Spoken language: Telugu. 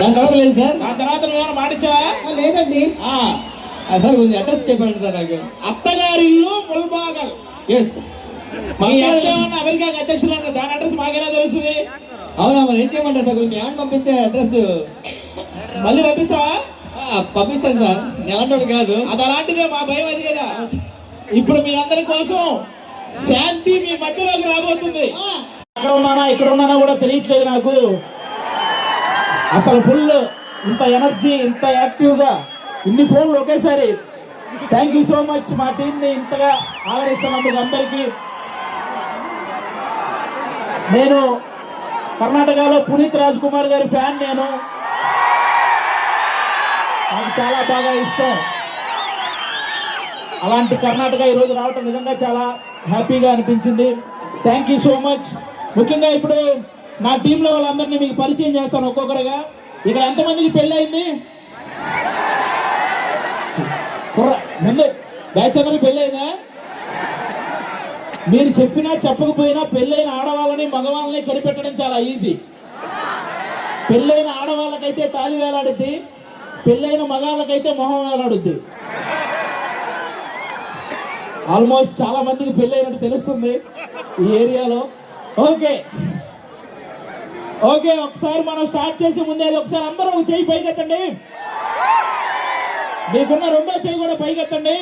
దాని తర్వాత లేదు సార్. దాని తర్వాత నువ్వేమైనా మాటిచ్చావా? లేదండి సార్. కొంచెం అడ్రస్ చెప్పండి సార్ నాకు. అత్తగారి ఇల్లు ముల్బాగల్. ఎస్. ఏమన్నా అమెరికాకి అధ్యక్షులు అన్న దాని అడ్రస్ మాకేనా తెలుస్తుంది? అవునా, మరి ఏం చేయమంటారు సార్? మీ ఆన్ పంపిస్తే అడ్రస్ మళ్ళీ పంపిస్తావా? పంపిస్తాను సార్. ఎలాంటి కాదు అది అలాంటిదే, మా భయం అది కదా. ఇప్పుడు మీ అందరి కోసం శాంతి మీ మధ్యలోకి రాబోతుంది. అక్కడ ఉన్నానా ఇక్కడ ఉన్నానా కూడా తెలియట్లేదు నాకు. అసలు ఫుల్ ఇంత ఎనర్జీ, ఇంత యాక్టివ్గా ఇన్ని ఫోన్లు ఒకేసారి. థ్యాంక్ యూ సో మచ్ మా టీంని ఇంతగా ఆదరిస్తున్నందుకు అందరికీ. నేను కర్ణాటకలో పునీత్ రాజ్ కుమార్ గారి ఫ్యాన్. నాకు చాలా బాగా ఇష్టం. అలాంటి కర్ణాటక ఈరోజు రావటం నిజంగా చాలా హ్యాపీగా అనిపించింది. Thank you so much. ముఖ్యంగా ఇప్పుడు నా టీంలో వాళ్ళందరినీ మీకు పరిచయం చేస్తాను ఒక్కొక్కరుగా. ఇక్కడ ఎంతమందికి పెళ్ళి అయింది? ముందు బ్యాచ్ అందరికి పెళ్ళి అయిందా? మీరు చెప్పినా చెప్పకపోయినా పెళ్ళైన ఆడవాళ్ళని మగవాళ్ళని కనిపెట్టడం చాలా ఈజీ. పెళ్ళైన ఆడవాళ్ళకైతే తాళి వేలాడుద్ది, పెళ్ళైన మగాళ్ళకైతే మొహం వేలాడుద్ది. ఆల్మోస్ట్ చాలా మందికి పెళ్ళైనట్టు తెలుస్తుంది ఈ ఏరియాలో. ఓకే ఓకే, ఒకసారి మనం స్టార్ట్ చేసే ముందే ఒకసారి అందరూ చెయ్యి పైకెత్తండి. మీకున్న రెండో చెయ్యి కూడా పైకెత్తండి.